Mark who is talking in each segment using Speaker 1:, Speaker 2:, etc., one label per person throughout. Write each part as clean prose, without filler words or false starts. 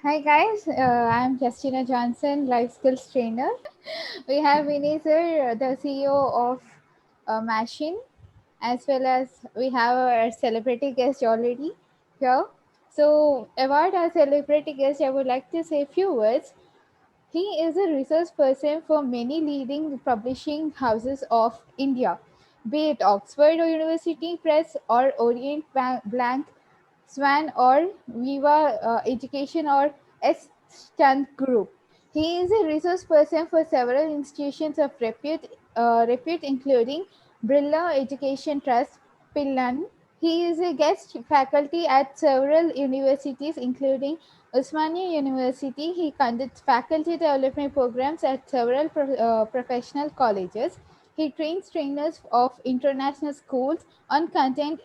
Speaker 1: Hi guys, I'm Justina Johnson, life skills trainer. We have Vinay sir, the CEO of Machine, as well as we have our celebrity guest already here. So, about our celebrity guest, I would like to say a few words. He is a research person for many leading publishing houses of India, be it Oxford University Press or Orient Blank Swan or Viva Education or S. Chand Group. He is a resource person for several institutions of repute including Birla Education Trust, Pillan. He is a guest faculty at several universities, including Osmania University. He conducts faculty development programs at several professional colleges. He trains trainers of international schools on content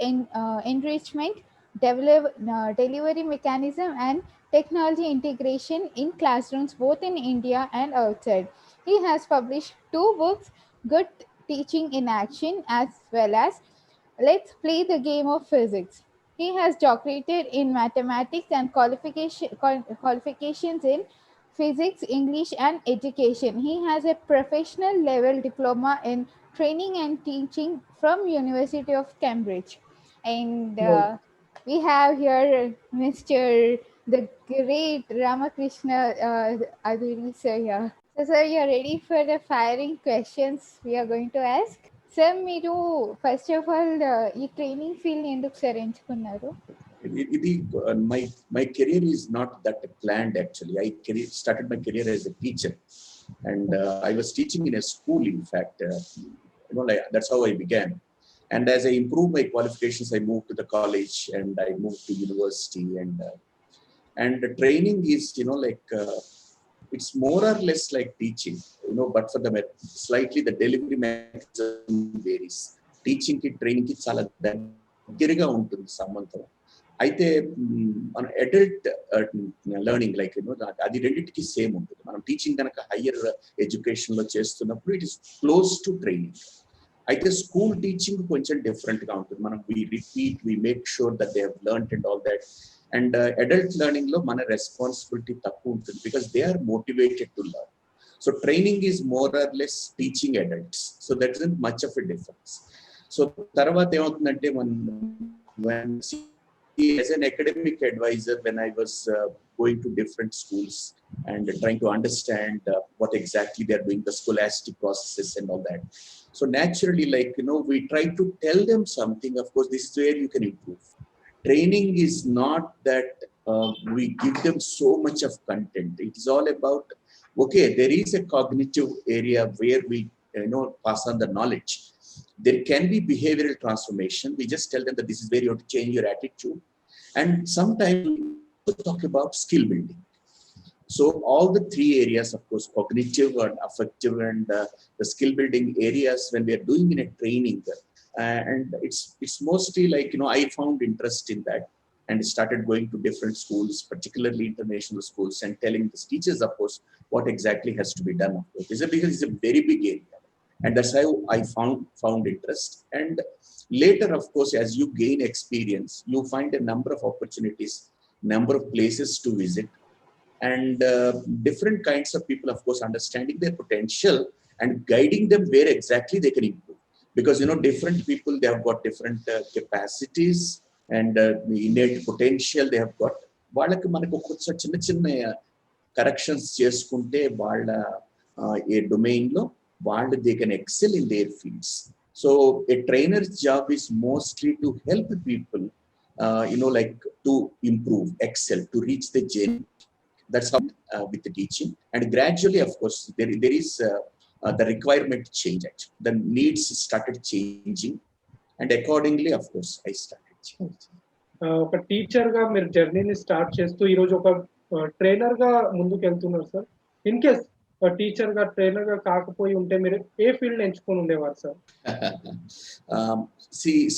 Speaker 1: enrichment, delivery mechanism, and technology integration in classrooms both in India and outside. He has published two books, Good Teaching in Action, as well as Let's Play the Game of Physics. He has doctorated in mathematics and qualifications in physics, English, and education. He has a professional level diploma in training and teaching from University of Cambridge. And we have here Mr. the great Ramakrishna Aduri sir here. So, sir, you're ready for the firing questions we are going to ask? Sir మీరు first of all ఈ training field ఎందుకు sir ఎంచుకున్నారు?
Speaker 2: My career is not that planned actually. Started my career as a teacher, and I was teaching in a school. In fact, that's how I began. And as I improved my qualifications, I moved to the college and I moved to university. And the training is it's more or less like teaching, but for the slightly the delivery mechanism varies. Teaching ki training ki చాలా దగ్గరగా ఉంటుంది సంబంధం. అయితే మన adult learning అది రెండింటికి same ఉంటుంది. మనం టీచింగ్ కనుక హయ్యర్ ఎడ్యుకేషన్ లో చేస్తున్నప్పుడు it is close to training. అయితే స్కూల్ టీచింగ్ కొంచెం డిఫరెంట్ గా ఉంటుంది. మనం we make sure that they have learned and all that. And adult learning లో మన రెస్పాన్సిబిలిటీ తక్కువ ఉంటుంది because they are motivated to learn. So training is more or less teaching adults. So that is much of a difference. So తర్వాత ఏమవుతుందంటే as an academic advisor, when I was going to different schools and trying to understand what exactly they're doing, the scholastic processes and all that. So naturally, we try to tell them something. Of course, this is where you can improve. Training is not that we give them so much of content. It is all about, okay, there is a cognitive area where we pass on the knowledge. There can be behavioral transformation. We just tell them that this is where you have to change your attitude. And sometimes we talk about skill building. So all the three areas, of course, cognitive and affective and the skill building areas, when we are doing in a training, and it's mostly I found interest in that and started going to different schools, particularly international schools, and telling the teachers, of course, what exactly has to be done. Of course, because it's a very big area. And that's how I found interest. And later, of course, as you gain experience, you find a number of opportunities, number of places to visit, and different kinds of people, of course, understanding their potential and guiding them where exactly they can improve. Because different people, they have got different capacities and innate potential they have got. వాళ్ళకి మనకు కొంచెం చిన్న చిన్న corrections చేసుకుంటే వాళ్ళ ఏ డొమైన్లో they can excel in their fields. So a trainer's job is mostly to help people, to improve, excel, to reach the journey. That's how with the teaching. And gradually, of course, there is the requirement change. Actually, the needs started changing, and accordingly, of course, I started changing.
Speaker 3: ఒక టీచర్గా మీరు జర్నీని start చేస్తూ ఈరోజు ఒక ట్రైనర్గా ముందుకు వెళ్తున్నారు sir. In case టీచర్గా ట్రైనర్గా కాకపోయి ఉంటే మీరు ఏ ఫీల్డ్ ఎంచుకొని ఉండేవారు సార్?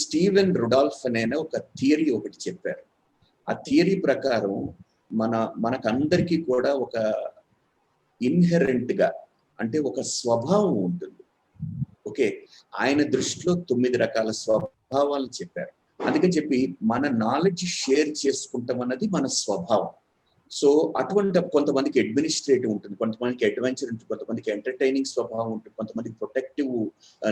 Speaker 2: స్టీవెన్ రుడాల్ఫ్ అనే ఒక థియరీ ఒకటి చెప్పారు. ఆ థియరీ ప్రకారం మనకందరికీ కూడా ఒక ఇన్హెరెంట్ గా అంటే ఒక స్వభావం ఉంటుంది. ఓకే, ఆయన దృష్టిలో 9 రకాల స్వభావాలు చెప్పారు. అందుకని చెప్పి మన నాలెడ్జ్ షేర్ చేసుకుంటాం అన్నది మన స్వభావం. సో అటువంటి కొంతమందికి అడ్మినిస్ట్రేటివ్ ఉంటుంది, కొంతమందికి అడ్వెంచర్ ఉంటుంది, కొంతమందికి ఎంటర్టైనింగ్ స్వభావం ఉంటుంది, కొంతమందికి ప్రొటెక్టివ్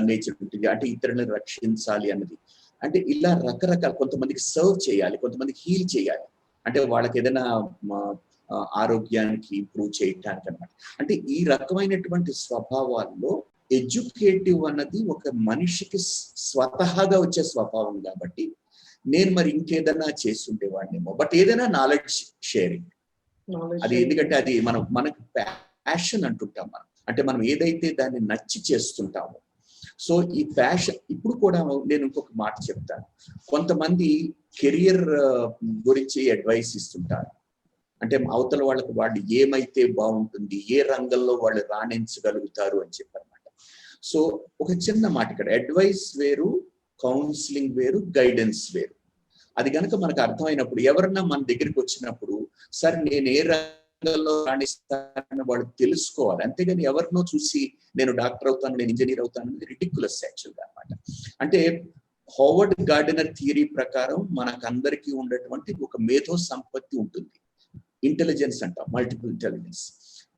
Speaker 2: నేచర్ ఉంటుంది, అంటే ఇతరులను రక్షించాలి అన్నది. అంటే ఇలా రకరకాల, కొంతమందికి సర్వ్ చేయాలి, కొంతమందికి హీల్ చేయాలి, అంటే వాళ్ళకి ఏదైనా ఆరోగ్యానికి ఇంప్రూవ్ చేయటానికి అనమాట. అంటే ఈ రకమైనటువంటి స్వభావాల్లో ఎడ్యుకేటివ్ అన్నది ఒక మనిషికి స్వతహాగా వచ్చే స్వభావం కాబట్టి నేను మరి ఇంకేదైనా చేసి ఉండేవాడినేమో. బట్ ఏదైనా నాలెడ్జ్ షేరింగ్, అది ఎందుకంటే అది మనకు ప్యాషన్ అంటుంటాం మనం, అంటే మనం ఏదైతే దాన్ని నచ్చి చేస్తుంటామో. సో ఈ ప్యాషన్, ఇప్పుడు కూడా నేను ఇంకొక మాట చెప్తాను, కొంతమంది కెరియర్ గురించి అడ్వైస్ ఇస్తుంటారు, అంటే అవతల వాళ్ళకి వాళ్ళు ఏమైతే బాగుంటుంది, ఏ రంగంలో వాళ్ళు రాణించగలుగుతారు అని చెప్పారన్నమాట. సో ఒక చిన్న మాట ఇక్కడ, అడ్వైస్ వేరు, కౌన్సిలింగ్ వేరు, గైడెన్స్ వేరు. అది కనుక మనకు అర్థమైనప్పుడు, ఎవరన్నా మన దగ్గరికి వచ్చినప్పుడు సరే నేను ఏ రంగంలో రాణిస్తానని వాళ్ళు తెలుసుకోవాలి, అంతేగాని ఎవరినో చూసి నేను డాక్టర్ అవుతాను, నేను ఇంజనీర్ అవుతాను అనేది రిడిక్యులస్ యాక్చువల్గా అనమాట. అంటే హోవర్డ్ గార్డెనర్ థియరీ ప్రకారం మనకందరికీ ఉండేటువంటి ఒక మేధో సంపత్తి ఉంటుంది, ఇంటెలిజెన్స్ అంటాం, మల్టిపుల్ ఇంటెలిజెన్స్.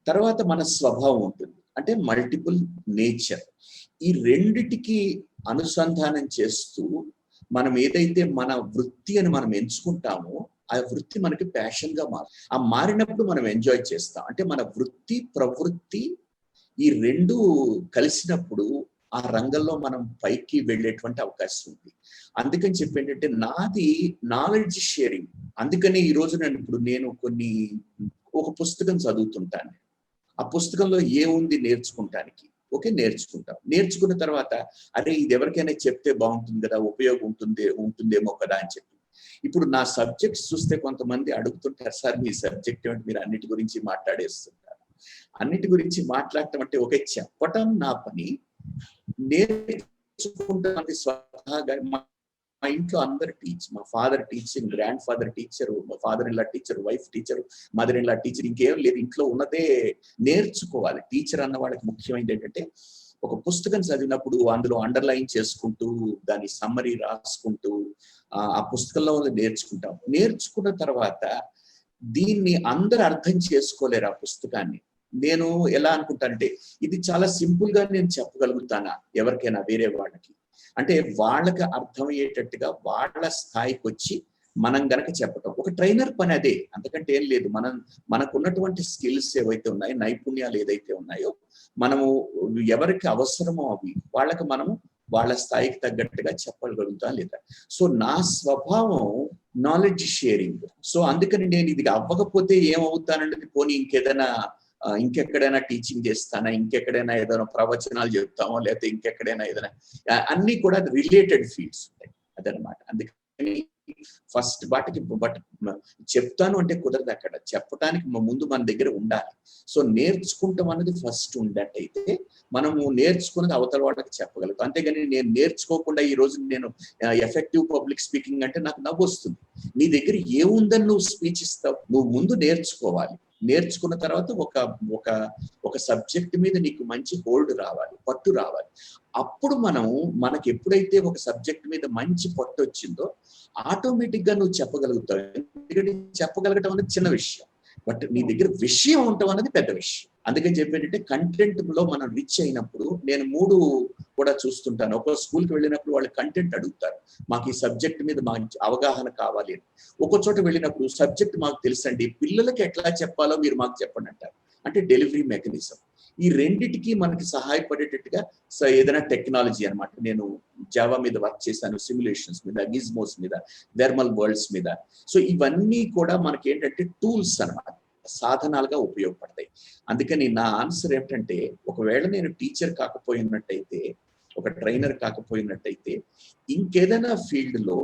Speaker 2: తర్వాత మన స్వభావం ఉంటుంది, అంటే మల్టిపుల్ నేచర్. ఈ రెండిటికి అనుసంధానం చేస్తూ మనం ఏదైతే మన వృత్తి అని మనం ఎంచుకుంటామో ఆ వృత్తి మనకి ప్యాషన్ గా ఆ మారినప్పుడు మనం ఎంజాయ్ చేస్తాం. అంటే మన వృత్తి ప్రవృత్తి ఈ రెండు కలిసినప్పుడు ఆ రంగంలో మనం పైకి వెళ్ళేటువంటి అవకాశం ఉంది. అందుకని చెప్పి ఏంటంటే నాది నాలెడ్జ్ షేరింగ్. అందుకని ఈ రోజు నేను ఒక పుస్తకం చదువుతుంటాను, ఆ పుస్తకంలో ఏముంది నేర్చుకుంటానికి, ఓకే నేర్చుకుంటాం, నేర్చుకున్న తర్వాత అరే ఇది ఎవరికైనా చెప్తే బాగుంటుంది కదా, ఉపయోగం ఉంటుందేమో కదా అని చెప్పి. ఇప్పుడు నా సబ్జెక్ట్స్ చూస్తే కొంతమంది అడుగుతుంటారు, సార్ మీ సబ్జెక్ట్ ఏమిటి, మీరు అన్నిటి గురించి మాట్లాడేస్తుంటారు. అన్నిటి గురించి మాట్లాడటం అంటే ఒకే చెప్పటం నా పని, నేర్చుకుంటే స్వతహాగా. మా ఇంట్లో అందరు మా father teaching, grand father teacher, మా father in law teacher, wife teacher, mother in law teacher, ఇంకేం లేదు, ఇంట్లో ఉన్నదే నేర్చుకోవాలి. టీచర్ అన్న వాళ్ళకి ముఖ్యమైనది ఏంటంటే ఒక పుస్తకం చదివినప్పుడు అందులో అండర్లైన్ చేసుకుంటూ దాని సమ్మరీ రాసుకుంటూ ఆ పుస్తకంలో నేర్చుకుంటాం. నేర్చుకున్న తర్వాత దీన్ని అందరు అర్థం చేసుకోలేరు ఆ పుస్తకాన్ని. నేను ఎలా అనుకుంటానంటే ఇది చాలా సింపుల్ గా నేను చెప్పగలుగుతానా ఎవరికైనా, వేరే వాళ్ళకి, అంటే వాళ్ళకి అర్థమయ్యేటట్టుగా వాళ్ళ స్థాయికి వచ్చి మనం గనక చెప్పటం. ఒక ట్రైనర్ పని అదే, అంతకంటే ఏం లేదు. మనకున్నటువంటి స్కిల్స్ ఏవైతే ఉన్నాయో, నైపుణ్యాలు ఏదైతే ఉన్నాయో, మనము ఎవరికి అవసరమో అవి వాళ్ళకి మనము వాళ్ళ స్థాయికి తగ్గట్టుగా చెప్పగలుగుతాం లేదా. సో నా స్వభావం నాలెడ్జ్ షేరింగ్. సో అందుకని నేను ఇది అవ్వకపోతే ఏమవుతానంటే పోనీ ఇంకెక్కడైనా టీచింగ్ చేస్తానా, ఇంకెక్కడైనా ఏదైనా ప్రవచనాలు చెప్తామో, లేకపోతే ఇంకెక్కడైనా ఏదైనా, అన్ని కూడా రిలేటెడ్ ఫీల్డ్స్ ఉంటాయి అదనమాట. అందుకని ఫస్ట్ బట్ చెప్తాను అంటే కుదరదు, అక్కడ చెప్పడానికి ముందు మన దగ్గర ఉండాలి. సో నేర్చుకుంటాం అనేది ఫస్ట్ ఉండేటైతే మనము నేర్చుకున్నది అవతల వాళ్ళకి చెప్పగలుగుతాం. అంతేగాని నేను నేర్చుకోకుండా ఈ రోజు నేను ఎఫెక్టివ్ పబ్లిక్ స్పీకింగ్ అంటే నాకు నవ్వు వస్తుంది. నీ దగ్గర ఏముందని నువ్వు స్పీచ్ ఇస్తావు? నువ్వు ముందు నేర్చుకోవాలి. నేర్చుకున్న తర్వాత ఒక సబ్జెక్ట్ మీద నీకు మంచి హోల్డ్ రావాలి, పట్టు రావాలి. అప్పుడు మనకి ఎప్పుడైతే ఒక సబ్జెక్ట్ మీద మంచి పట్టు వచ్చిందో ఆటోమేటిక్ గా నువ్వు చెప్పగలుగుతావు. ఎందుకంటే చెప్పగలగటం అనేది చిన్న విషయం, బట్ నీ దగ్గర విషయం ఉండటం అనేది పెద్ద విషయం. అందుకని చెప్పేటంటే కంటెంట్ లో మనం రిచ్ అయినప్పుడు, నేను 3 కూడా చూస్తుంటాను. ఒక స్కూల్కి వెళ్ళినప్పుడు వాళ్ళు కంటెంట్ అడుగుతారు, మాకు ఈ సబ్జెక్ట్ మీద మాకు అవగాహన కావాలి అని. ఒక చోట వెళ్ళినప్పుడు సబ్జెక్ట్ మాకు తెలుసండి, పిల్లలకి ఎట్లా చెప్పాలో మీరు మాకు చెప్పండి అంటారు. అంటే డెలివరీ మెకానిజం. ఈ రెండిటికి మనకి సహాయపడేటట్టుగా ఏదైనా టెక్నాలజీ అనమాట. నేను జావా మీద వర్క్ చేశాను, సిమ్యులేషన్స్ మీద, గిజ్మోస్ మీద, థర్మల్ వరల్డ్స్ మీద. సో ఇవన్నీ కూడా మనకి ఏంటంటే టూల్స్ అనమాట, సాధనాలుగా ఉపయోగపడతాయి. అందుకని నా ఆన్సర్ ఏంటంటే, ఒకవేళ నేను టీచర్ కాకపోయినట్టయితే, ఒక ట్రైనర్ కాకపోయినట్టయితే, ఇంకేదైనా ఫీల్డ్ లో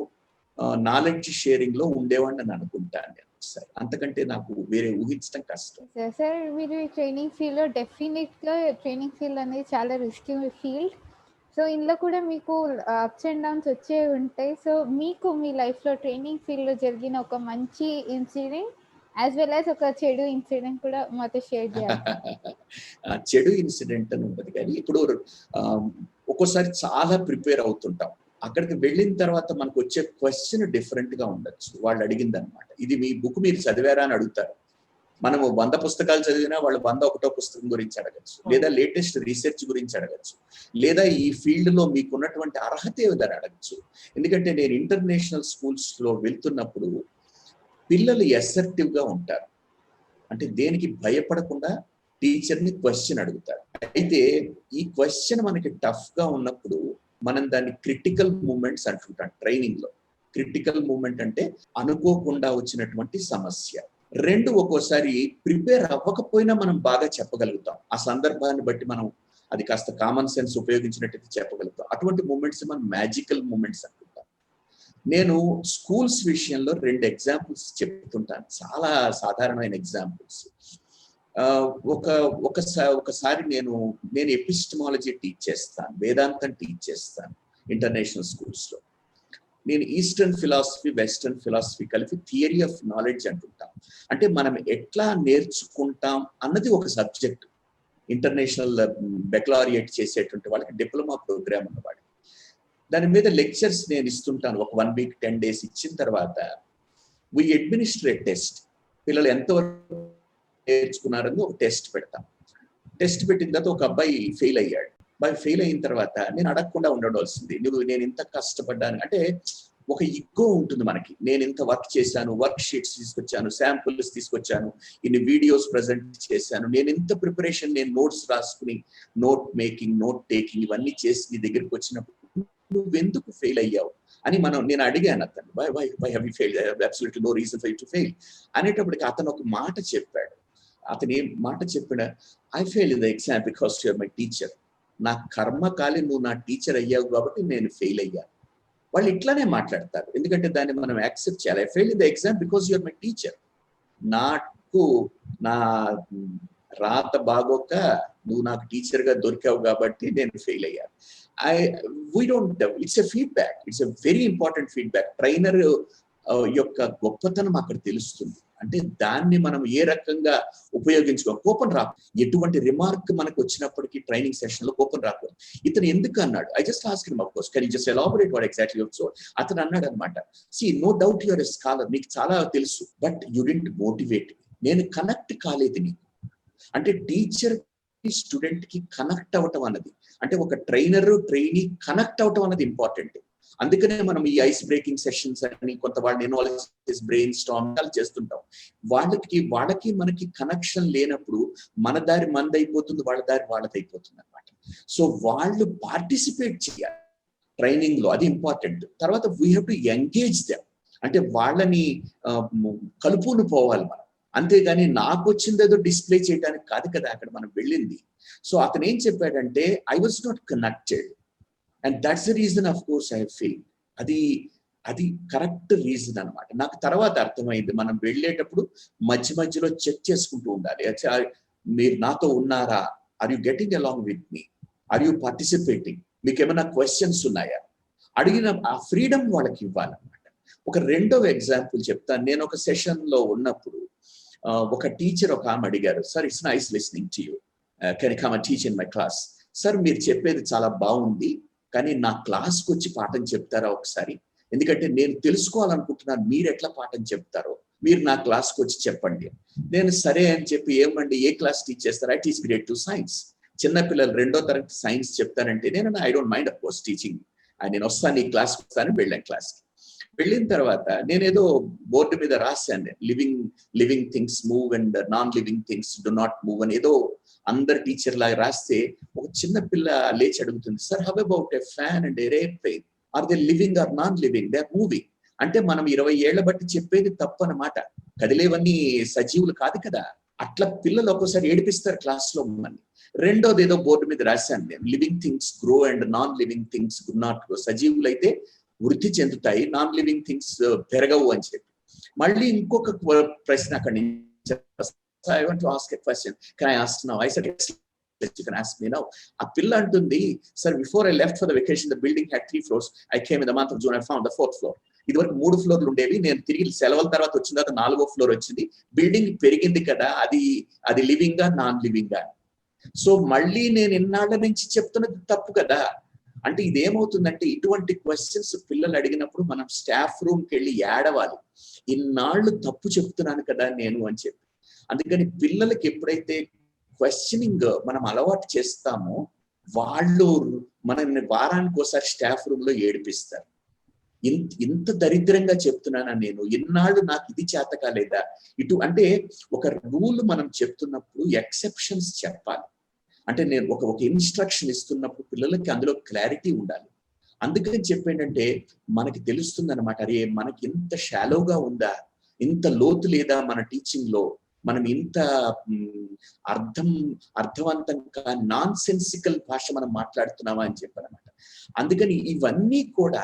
Speaker 2: నాలెడ్జ్ షేరింగ్ లో ఉండేవాడిని అని అనుకుంటాను నేను. సరే, అంతకంటే నాకు వేరే ఊహించడం కష్టం.
Speaker 1: సార్ మీరు ట్రైనింగ్ ఫీల్డ్ లో డెఫినెట్ గా ట్రైనింగ్ ఫీల్డ్ అనేది చాలా రిస్కీ ఫీల్డ్. సో ఇందులో కూడా మీకు అప్స్ అండ్ డౌన్స్ వచ్చే ఉంటాయి. సో మీకు మీ లైఫ్ లో ట్రైనింగ్ ఫీల్డ్ లో జరిగిన ఒక మంచి ఇన్సిడెంట్ యాజ్ వెల్ యాజ్ ఒక చెడు ఇన్సిడెంట్ కూడా మాతో షేర్ చేయాలి.
Speaker 2: చెడు ఇన్సిడెంట్ అని ఉంటుంది, కానీ ఇప్పుడు ఒక్కోసారి చాలా ప్రిపేర్ అవుతుంటాం. అక్కడికి వెళ్ళిన తర్వాత మనకు వచ్చే క్వశ్చన్ డిఫరెంట్ గా ఉండొచ్చు. వాళ్ళు అడిగింది అనమాట, ఇది మీ బుక్ మీరు చదివారా అని అడుగుతారు. మనము 100 పుస్తకాలు చదివినా వాళ్ళు 101వ పుస్తకం గురించి అడగచ్చు, లేదా లేటెస్ట్ రీసెర్చ్ గురించి అడగచ్చు, లేదా ఈ ఫీల్డ్ లో మీకున్నటువంటి అర్హత ఏదని అడగచ్చు. ఎందుకంటే నేను ఇంటర్నేషనల్ స్కూల్స్ లో వెళ్తున్నప్పుడు పిల్లలు అసర్టివ్ గా ఉంటారు, అంటే దేనికి భయపడకుండా టీచర్ని క్వశ్చన్ అడుగుతారు. అయితే ఈ క్వశ్చన్ మనకి టఫ్ గా ఉన్నప్పుడు మనం దాన్ని క్రిటికల్ మూమెంట్స్ అంటుంటాం ట్రైనింగ్ లో. క్రిటికల్ మూమెంట్ అంటే అనుకోకుండా వచ్చినటువంటి సమస్య. రెండు, ఒక్కోసారి ప్రిపేర్ అవ్వకపోయినా మనం బాగా చెప్పగలుగుతాం, ఆ సందర్భాన్ని బట్టి మనం అది కాస్త కామన్ సెన్స్ ఉపయోగించినట్టయితే చెప్పగలుగుతాం. అటువంటి మూమెంట్స్ మనం మ్యాజికల్ మూమెంట్స్ అంటుంటాం. నేను స్కూల్స్ విషయంలో 2 ఎగ్జాంపుల్స్ చెప్తుంటాను, చాలా సాధారణమైన ఎగ్జాంపుల్స్. ఒకసారి నేను ఎపిస్టమాలజీ టీచ్ చేస్తాను, వేదాంతం టీచ్ చేస్తాను ఇంటర్నేషనల్ స్కూల్స్ లో. నేను ఈస్టర్న్ ఫిలాసఫీ, వెస్టర్న్ ఫిలాసఫీ కలిపి థియరీ ఆఫ్ నాలెడ్జ్ అంటుంటాం. అంటే మనం ఎట్లా నేర్చుకుంటాం అన్నది ఒక సబ్జెక్ట్. ఇంటర్నేషనల్ బెక్లారియేట్ చేసేటువంటి వాళ్ళకి, డిప్లొమా ప్రోగ్రామ్ ఉన్న వాళ్ళకి దాని మీద లెక్చర్స్ నేను ఇస్తుంటాను. ఒక 1 వీక్ 10 days ఇచ్చిన తర్వాత వి అడ్మినిస్టర్ టెస్ట్. పిల్లలు ఎంతవరకు నేర్చుకున్నారని ఒక టెస్ట్ పెడతాం. టెస్ట్ పెట్టిన తర్వాత ఒక అబ్బాయి ఫెయిల్ అయ్యాడు. ఫెయిల్ అయిన తర్వాత నేను అడగకుండా ఉండవలసింది, నేను ఇంత కష్టపడ్డాను అంటే ఒక ఇగ్గో ఉంటుంది మనకి. నేను ఇంత వర్క్ చేశాను, వర్క్ షీట్స్ తీసుకొచ్చాను, శాంపుల్స్ తీసుకొచ్చాను, ఇన్ని వీడియోస్ ప్రజెంట్ చేశాను, నేను ఇంత ప్రిపరేషన్, నేను నోట్స్ రాసుకుని నోట్ మేకింగ్, నోట్ టేకింగ్ ఇవన్నీ చేసి నీ దగ్గరికి వచ్చినప్పుడు నువ్వెందుకు ఫెయిల్ అయ్యావు అని నేను అడిగాను అతను. Why have you failed? I have absolutely no reason for you to fail అనేటప్పటికి అతను ఒక మాట చెప్పాడు. అతను ఏం మాట చెప్పాడు? I fail in the exam because you are my teacher. నా కర్మకాలి నువ్వు నా టీచర్ అయ్యావు కాబట్టి నేను ఫెయిల్ అయ్యాను. వాళ్ళు ఇట్లానే మాట్లాడతారు, ఎందుకంటే దాన్ని మనం యాక్సెప్ట్ చేయాలి. I fail in the exam because you are my teacher. నాకు నా రాత బాగోక నువ్వు నాకు టీచర్ గా దొరికావు కాబట్టి నేను ఫెయిల్ అయ్యాను. It's a feedback, it's a very important feedback. Trainer యొక్క గొప్పతనం అక్కడ తెలుస్తుంది. అంటే దాన్ని మనం ఏ రకంగా ఉపయోగించుకో. కోపం రాకు, ఎటువంటి రిమార్క్ మనకు వచ్చినప్పటికీ ట్రైనింగ్ సెషన్ లో కోపం రాకూడదు. ఇతను ఎందుకు అన్నాడు? I just asked him, of course, can you just elaborate what exactly you so. అతను అన్నాడు అనమాట, see no doubt you are a scholar, నీకు చాలా తెలుసు, బట్ యు డిడ్ంట్ మోటివేట్. నేను కనెక్ట్ కాలేదు నీకు. అంటే టీచర్ కి స్టూడెంట్ కి కనెక్ట్ అవ్వటం అన్నది, అంటే ఒక ట్రైనర్ ట్రైనీ కనెక్ట్ అవటం అన్నది ఇంపార్టెంట్. అందుకనే మనం ఈ ఐస్ బ్రేకింగ్ సెషన్స్ అని, కొంత వాళ్ళని ఇన్వాల్వ్ చేసి బ్రెయిన్ స్టార్మ్ చేస్తుంటాం. వాళ్ళకి మనకి కనెక్షన్ లేనప్పుడు మన దారి మందైపోతుంది, వాళ్ళ దారి వాళ్ళదైపోతుంది అనమాట. సో వాళ్ళు పార్టిసిపేట్ చేయాలి ట్రైనింగ్ లో, అది ఇంపార్టెంట్. తర్వాత we have to engage them, అంటే వాళ్ళని కలుపుని పోవాలి మనం. అంతేగాని నాకు వచ్చింది ఏదో డిస్ప్లే చేయడానికి కాదు కదా అక్కడ మనం వెళ్ళింది. సో అతను ఏం చెప్పాడంటే, I was not connected and that's the reason of course I fail. అది కరెక్ట్ రీజన్ అనమాట. నాకు తర్వాత అర్థమైంది, మనం వెళ్ళేటప్పుడు మధ్య మధ్యలో చెక్ చేసుకుంటూ ఉండాలి. మీరు నాతో ఉన్నారా? Are you getting along with me? Are you participating? మీకు ఏమైనా క్వశ్చన్స్ ఉన్నాయా? అడిగిన ఆ ఫ్రీడమ్ వాళ్ళకి ఇవ్వాలన్నమాట. ఒక రెండవ ఎగ్జాంపుల్ చెప్తాను. నేను ఒక సెషన్ లో ఉన్నప్పుడు ఒక టీచర్ ఒక ఆమె అడిగారు, sir it's nice listening to you, can you come and teach in my class? Sir మీరు చెప్పేది చాలా బాగుంది, కానీ నా క్లాస్కి వచ్చి పాఠం చెప్తారా ఒకసారి? ఎందుకంటే నేను తెలుసుకోవాలనుకుంటున్నాను మీరు ఎట్లా పాఠం చెప్తారో, మీరు నా క్లాస్కి వచ్చి చెప్పండి. నేను సరే అని చెప్పి, ఏమండి ఏ క్లాస్ టీచ్ చేస్తారా? I teach grade 2 science. చిన్నపిల్లలు 2వ తరగతి సైన్స్ చెప్తారంటే నేను I don't mind of course teaching, నేను వస్తాను ఈ క్లాస్కి వస్తాను. వెళ్ళాను క్లాస్కి. వెళ్ళిన తర్వాత నేనేదో బోర్డు మీద రాశాను, living things move and non living things do not move అని ఏదో అందరు టీచర్ లాగా రాస్తే, ఒక చిన్న పిల్ల లేచి అడుగుతుంది, sir how about a fan and a aeroplane, are they living or non living? They are moving. అంటే మనం 20 ఏళ్ల బట్టి చెప్పేది తప్పు అన్నమాట, కదిలేవన్నీ సజీవులు కాదు కదా. అట్లా పిల్లలు ఒక్కోసారి ఏడిపిస్తారు క్లాస్ లో మనల్ని. రెండోది ఏదో బోర్డు మీద రాశాను నేను, living things grow and non living things do not grow. సజీవులు అయితే వృద్ధి చెందుతాయి, నాన్ లివింగ్ థింగ్స్ పెరగవు అని చెప్పి. మళ్ళీ ఇంకొక ప్రశ్న అక్కడి నుంచి, I want to ask a question. Can I ask now? I said, yes, you can ask me now. A పిల్ల అంటుంది, sir, before I left for the vacation, the building had 3 floors. I came in the month of June, I found the 4th floor. ఇదివరకు 3 ఫ్లోర్లు ఉండేవి, నేను తిరిగి సెలవుల తర్వాత వచ్చిన తర్వాత 4వ ఫ్లోర్ వచ్చింది. బిల్డింగ్ పెరిగింది కదా, అది లివింగా నాన్ లివింగా? సో మళ్ళీ నేను ఇన్నాళ్ళ నుంచి చెప్తున్నది తప్పు కదా. అంటే ఇదేమవుతుందంటే, ఇటువంటి క్వశ్చన్స్ పిల్లలు అడిగినప్పుడు మనం స్టాఫ్ రూమ్కి వెళ్ళి ఏడవాలి, ఇన్నాళ్ళు తప్పు చెప్తున్నాను కదా నేను అని చెప్పి. అందుకని పిల్లలకి ఎప్పుడైతే క్వశ్చనింగ్ మనం అలవాటు చేస్తామో వాళ్ళు మనల్ని వారానికి ఒకసారి స్టాఫ్ రూమ్ లో ఏడిపిస్తారు. ఇంత దరిద్రంగా చెప్తున్నానా నేను, ఇన్నాళ్ళు నాకు ఇది చేత కాలేదా ఇటు అంటే ఒక రూల్ మనం చెప్తున్నప్పుడు ఎక్సెప్షన్స్ చెప్పాలి. అంటే నేను ఒక ఇన్స్ట్రక్షన్ ఇస్తున్నప్పుడు పిల్లలకి అందులో క్లారిటీ ఉండాలి. అందుకని చెప్పేంటంటే మనకి తెలుస్తుంది అనమాట, అరే మనకి ఇంత షాలోగా ఉందా, ఇంత లోతు లేదా మన టీచింగ్ లో, మనం ఇంత అర్థవంతంగా నాన్ సెన్సికల్ భాష మనం మాట్లాడుతున్నామా అని చెప్పారనమాట. అందుకని ఇవన్నీ కూడా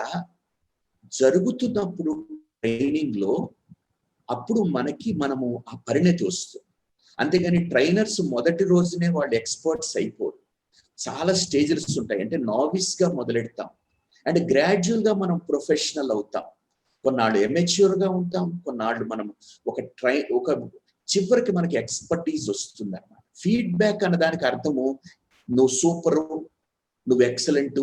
Speaker 2: జరుగుతున్నప్పుడు ట్రైనింగ్ లో అప్పుడు మనము ఆ పరిణతి వస్తుంది. అంతేగాని ట్రైనర్స్ మొదటి రోజునే వాళ్ళు ఎక్స్పర్ట్స్ అయిపోరు. చాలా స్టేజెస్ ఉంటాయి. అంటే నావిస్ గా మొదలెడతాం అండ్ గ్రాడ్యువల్ గా మనం ప్రొఫెషనల్ అవుతాం. కొన్నాళ్ళు ఎమెచ్యూర్ గా ఉంటాం, కొన్నాళ్ళు మనం ఒక చివరికి మనకి ఎక్స్పర్టీజ్ వస్తుంది అన్నమాట. ఫీడ్బ్యాక్ అన్న దానికి అర్థము నువ్వు సూపరు, నువ్వు ఎక్సలెంట్,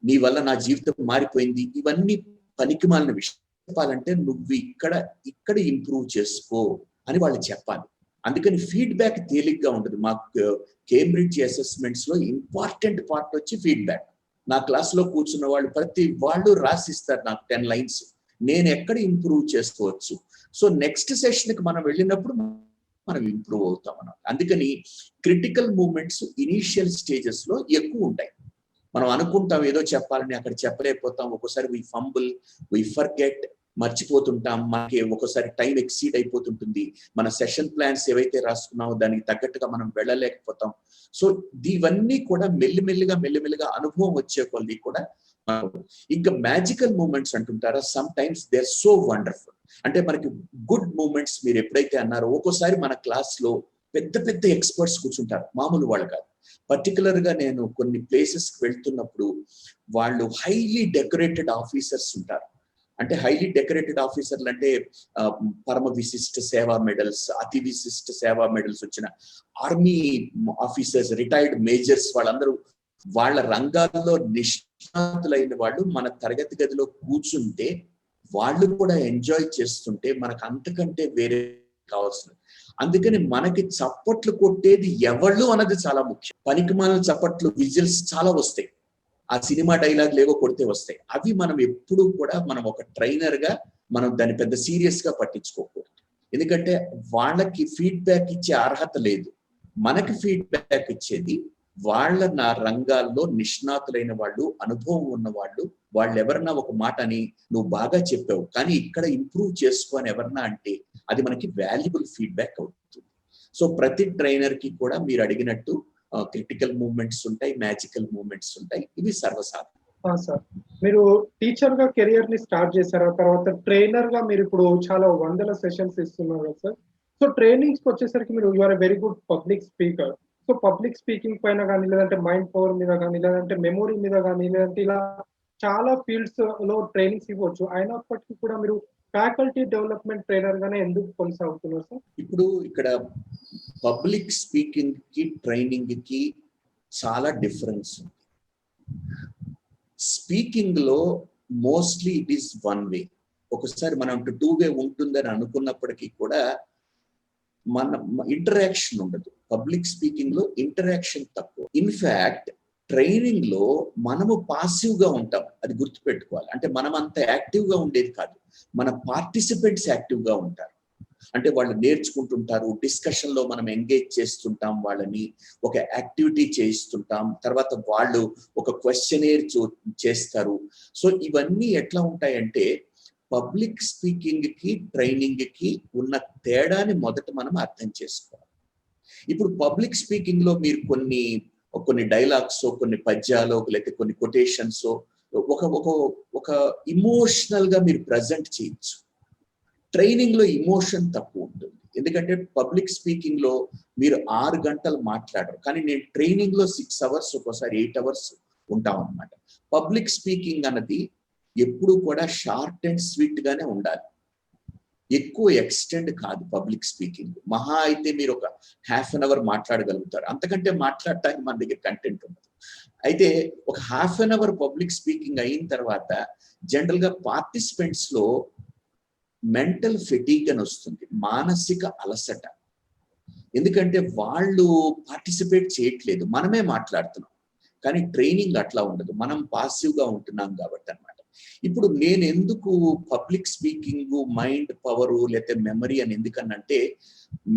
Speaker 2: నీ వల్ల నా జీవితం మారిపోయింది, ఇవన్నీ పనికిమాలిన విషయం. చెప్పాలంటే నువ్వు ఇక్కడ ఇంప్రూవ్ చేసుకో అని వాళ్ళు చెప్పాలి. అందుకని ఫీడ్బ్యాక్ తేలిగ్గా ఉంటుంది. మాకు కేంబ్రిడ్జ్ అసెస్మెంట్స్ లో ఇంపార్టెంట్ పార్ట్ వచ్చి ఫీడ్బ్యాక్. నా క్లాస్లో కూర్చున్న వాళ్ళు ప్రతి వాళ్ళు రాసిస్తారు నాకు 10 లైన్స్, నేను ఎక్కడ ఇంప్రూవ్ చేసుకోవచ్చు. సో నెక్స్ట్ సెషన్కి మనం వెళ్ళినప్పుడు మనం ఇంప్రూవ్ అవుతాం అన్నమాట. అందుకని క్రిటికల్ మూమెంట్స్ ఇనీషియల్ స్టేజెస్ లో ఎక్కువ ఉంటాయి. మనం అనుకుంటాం ఏదో చెప్పాలని, అక్కడ చెప్పలేకపోతాం. ఒక్కోసారి వి ఫంబుల్, వి ఫర్గెట్, మర్చిపోతుంటాం. మనకి ఒక్కోసారి టైం ఎక్సీడ్ అయిపోతుంటుంది. మన సెషన్ ప్లాన్స్ ఏవైతే రాసుకున్నామో దానికి తగ్గట్టుగా మనం వెళ్ళలేకపోతాం. సో ఇవన్నీ కూడా మెల్లిమెల్లిగా అనుభవం వచ్చే కొద్ది కూడా ఇంకా మ్యాజికల్ మూమెంట్స్ అంటుంటారా, sometimes they are so wonderful. అంటే మనకి గుడ్ మూమెంట్స్ మీరు ఎప్పుడైతే అన్నారో, ఒక్కోసారి మన క్లాస్ లో పెద్ద ఎక్స్పర్ట్స్ కూర్చుంటారు, మామూలు వాళ్ళు కాదు. పర్టికులర్ గా నేను కొన్ని ప్లేసెస్ కి వెళ్తున్నప్పుడు వాళ్ళు హైలీ డెకరేటెడ్ ఆఫీసర్స్ ఉంటారు. అంటే హైలీ డెకరేటెడ్ ఆఫీసర్లు అంటే పరమ విశిష్ట సేవా మెడల్స్, అతి విశిష్ట సేవా మెడల్స్ వచ్చిన ఆర్మీ ఆఫీసర్స్, రిటైర్డ్ మేజర్స్, వాళ్ళందరూ వాళ్ళ రంగాల్లో నిష్ణాతులైన వాళ్ళు మన తరగతి గదిలో కూర్చుంటే వాళ్ళు కూడా ఎంజాయ్ చేస్తుంటే మనకు అంతకంటే వేరే కావాల్సిన. అందుకని మనకి చప్పట్లు కొట్టేది ఎవళ్ళు అన్నది చాలా ముఖ్యం. పనికిమాలిన చప్పట్లు, విజిల్స్ చాలా వస్తాయి, ఆ సినిమా డైలాగ్ లేవో కొడితే వస్తాయి. అవి మనం ఎప్పుడు కూడా మనం ఒక ట్రైనర్ గా మనం దాన్ని పెద్ద సీరియస్ గా పట్టించుకోకూడదు. ఎందుకంటే వాళ్ళకి ఫీడ్బ్యాక్ ఇచ్చే అర్హత లేదు. మనకి ఫీడ్బ్యాక్ ఇచ్చేది నా రంగాల్లో నిష్ణాతులైన వాళ్ళు, అనుభవం ఉన్న వాళ్ళు ఎవరన్నా ఒక మాటని నువ్వు బాగా చెప్పావు కానీ ఇక్కడ ఇంప్రూవ్ చేసుకో అని ఎవరన్నా అంటే అది మనకి వాల్యుబుల్ ఫీడ్బ్యాక్ అవుతుంది. సో ప్రతి ట్రైనర్ కి కూడా మీరు అడిగినట్టు క్రిటికల్ మూమెంట్స్ ఉంటాయి, మ్యాజికల్ మూమెంట్స్ ఉంటాయి. ఇవి సర్వసాధారణం.
Speaker 3: సార్, మీరు టీచర్ గా కెరియర్ ని స్టార్ట్ చేశారు, తర్వాత ట్రైనర్ గా మీరు ఇప్పుడు చాలా వందల సెషన్స్ ఇస్తున్నారు కదా సార్. సో ట్రైనింగ్స్ కి వచ్చేసరికి మీరు you are very good public speaker. So public speaking పైన కానీ, లేదంటే మైండ్ పవర్ మీద కానీ, లేదంటే మెమొరీ మీద కానీ, లేదంటే ఇలా చాలా ఫీల్డ్స్ లో ట్రైనింగ్స్ ఇవ్వచ్చు. అయినప్పటికీ కూడా మీరు ఫ్యాకల్టీ డెవలప్మెంట్ ట్రైనర్ గానే ఎందుకు కొనసాగుతున్నారు సార్?
Speaker 2: ఇప్పుడు ఇక్కడ పబ్లిక్ స్పీకింగ్ కి ట్రైనింగ్ కి చాలా డిఫరెన్స్ ఉంది. స్పీకింగ్ లో mostly it is one way. ఒకసారి మనం 2 వే ఉంటుందని అనుకున్నప్పటికీ కూడా మన ఇంటరాక్షన్ ఉండదు. పబ్లిక్ స్పీకింగ్ లో ఇంటరాక్షన్ తక్కువ. ఇన్ఫాక్ట్ ట్రైనింగ్ లో మనము పాసివ్ గా ఉంటాం, అది గుర్తుపెట్టుకోవాలి. అంటే మనం అంత యాక్టివ్ గా ఉండేది కాదు, మన పార్టిసిపెంట్స్ యాక్టివ్ గా ఉంటారు. అంటే వాళ్ళు నేర్చుకుంటుంటారు, డిస్కషన్ లో మనం ఎంగేజ్ చేస్తుంటాం, వాళ్ళని ఒక యాక్టివిటీ చేయిస్తుంటాం, తర్వాత వాళ్ళు ఒక క్వశ్చనేర్ చేస్తారు. సో ఇవన్నీ ఎట్లా ఉంటాయంటే పబ్లిక్ స్పీకింగ్ కి ట్రైనింగ్ కి ఉన్న తేడాని మొదట మనం అర్థం చేసుకోవాలి. ఇప్పుడు పబ్లిక్ స్పీకింగ్ లో మీరు కొన్ని డైలాగ్స్, కొన్ని పద్యాలు, లేకపోతే కొన్ని కొటేషన్స్ ఒక ఇమోషనల్ గా మీరు ప్రజెంట్ చేయొచ్చు. ట్రైనింగ్ లో ఇమోషన్ తక్కువ ఉంటుంది. ఎందుకంటే పబ్లిక్ స్పీకింగ్ లో మీరు 6 గంటలు మాట్లాడరు, కానీ నేను ట్రైనింగ్ లో 6 అవర్స్, ఒక్కోసారి 8 అవర్స్ ఉంటాం అన్నమాట. పబ్లిక్ స్పీకింగ్ అన్నది ఎప్పుడు కూడా షార్ట్ అండ్ స్వీట్ గానే ఉండాలి, ఎక్కువ ఎక్స్టెండ్ కాదు. పబ్లిక్ స్పీకింగ్ మహా అయితే మీరు ఒక ½ అన్ అవర్ మాట్లాడగలుగుతారు, అంతకంటే మాట్లాడటానికి మన దగ్గర కంటెంట్ ఉండదు. అయితే ఒక ½ అన్ అవర్ పబ్లిక్ స్పీకింగ్ అయిన తర్వాత జనరల్ గా పార్టిసిపెంట్స్ లో మెంటల్ ఫెటీగ్ అని వస్తుంది, మానసిక అలసట. ఎందుకంటే వాళ్ళు పార్టిసిపేట్ చేయట్లేదు, మనమే మాట్లాడుతున్నాం. కానీ ట్రైనింగ్ అట్లా ఉండదు, మనం పాసివ్గా ఉంటున్నాం కాబట్టి అన్నమాట. ఇప్పుడు నేను ఎందుకు పబ్లిక్ స్పీకింగ్, మైండ్ పవరు లేకపోతే మెమరీ అని ఎందుకనంటే,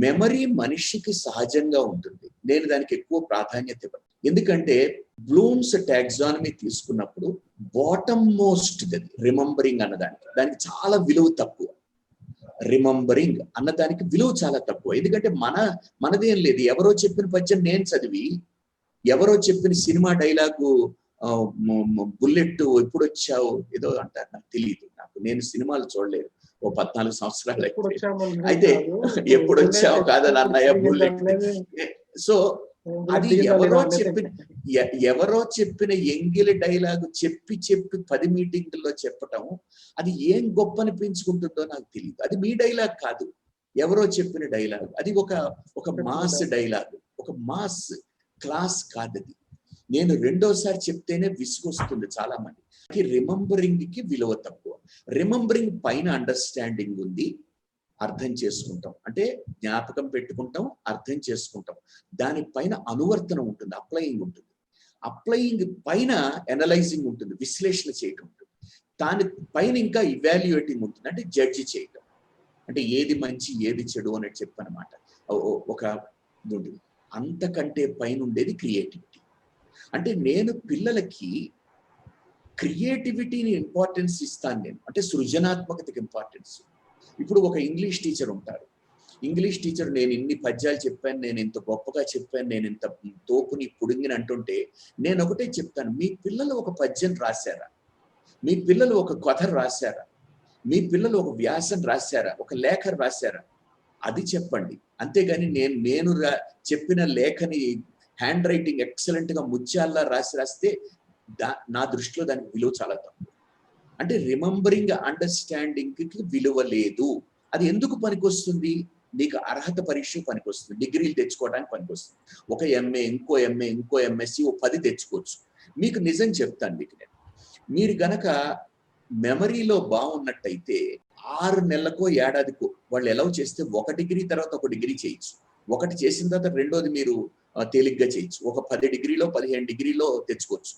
Speaker 2: మెమరీ మనిషికి సహజంగా ఉంటుంది, నేను దానికి ఎక్కువ ప్రాధాన్యత ఇవ్వను. ఎందుకంటే బ్లూమ్స్ టాక్సానమీ తీసుకున్నప్పుడు బాటమ్ మోస్ట్ రిమెంబరింగ్ దానికి చాలా విలువ తక్కువ. రిమెంబరింగ్ అన్నదానికి విలువ చాలా తక్కువ. ఎందుకంటే మనదేం లేదు, ఎవరో చెప్పిన పద్యం నేను చదివి, ఎవరో చెప్పిన సినిమా డైలాగు బుల్లెట్ ఎప్పుడు వచ్చావు ఏదో అంటారు, నాకు తెలియదు. నేను సినిమాలు చూడలేదు ఓ 14 సంవత్సరాలు అయితే. ఎప్పుడు వచ్చావు కాదని అన్నయ్య బుల్లెట్. సో అది ఎవరో చెప్పిన ఎంగిలి డైలాగు చెప్పి 10 మీటింగ్లో చెప్పటం, అది ఏం గొప్ప అనిపించుకుంటుందో నాకు తెలియదు. అది మీ డైలాగ్ కాదు, ఎవరో చెప్పిన డైలాగ్. అది ఒక మాస్ డైలాగ్, ఒక మాస్ క్లాస్ కాదు. అది నేను రెండోసారి చెప్తేనే విసుగొస్తుంది చాలా మందికి. రిమెంబరింగ్ కి విలువ తక్కువ. రిమెంబరింగ్ పైన అండర్స్టాండింగ్ ఉంది, అర్థం చేసుకుంటాం, అంటే జ్ఞాపకం పెట్టుకుంటాం, అర్థం చేసుకుంటాం. దానిపైన అనువర్తనం ఉంటుంది, అప్లయింగ్ ఉంటుంది. అప్లయింగ్ పైన ఎనలైజింగ్ ఉంటుంది, విశ్లేషణ చేయటం ఉంటుంది. దాని పైన ఇంకా ఇవాల్యుయేటింగ్ ఉంటుంది, అంటే జడ్జి చేయటం, అంటే ఏది మంచి ఏది చెడు అని చెప్పనమాట. ఒక ఉంటుంది. అంతకంటే పైన ఉండేది క్రియేటివిటీ. అంటే నేను పిల్లలకి క్రియేటివిటీని ఇంపార్టెన్స్ ఇస్తాను నేను, అంటే సృజనాత్మకతకి ఇంపార్టెన్స్. ఇప్పుడు ఒక ఇంగ్లీష్ టీచర్ ఉంటారు, ఇంగ్లీష్ టీచర్ నేను ఇన్ని పద్యాలు చెప్పాను, నేను ఇంత గొప్పగా చెప్పాను, నేను ఇంత తోపుని పుడింగిని అంటుంటే నేను ఒకటే చెప్తాను, మీ పిల్లలు ఒక పద్యం రాశారా, మీ పిల్లలు ఒక కథ రాశారా, మీ పిల్లలు ఒక వ్యాసం రాశారా, ఒక లేఖ రాశారా, అది చెప్పండి. అంతేగాని నేను చెప్పిన లేఖని హ్యాండ్ రైటింగ్ ఎక్సలెంట్ గా ముత్యాల్లా రాస్తే నా దృష్టిలో దానికి విలువ చాలా తక్కువ. అంటే రిమెంబరింగ్ అండర్స్టాండింగ్ కి విలువ లేదు. అది ఎందుకు పనికొస్తుంది? నీకు అర్హత పరీక్ష పనికొస్తుంది, డిగ్రీలు తెచ్చుకోవడానికి పనికొస్తుంది. ఒక ఎంఏ, ఇంకో ఎంఎస్సి, ఓ 10 తెచ్చుకోవచ్చు. మీకు నిజం చెప్తాను, మీరు గనక మెమరీలో బాగున్నట్టయితే 6 నెలలకో ఏడాదికో వాళ్ళు ఎలా చేస్తే 1 డిగ్రీ తర్వాత 1 డిగ్రీ చేయొచ్చు. 1 చేసిన తర్వాత రెండోది మీరు తేలిగ్గా చేయొచ్చు. ఒక 10 డిగ్రీలో 15 డిగ్రీలో తెచ్చుకోవచ్చు.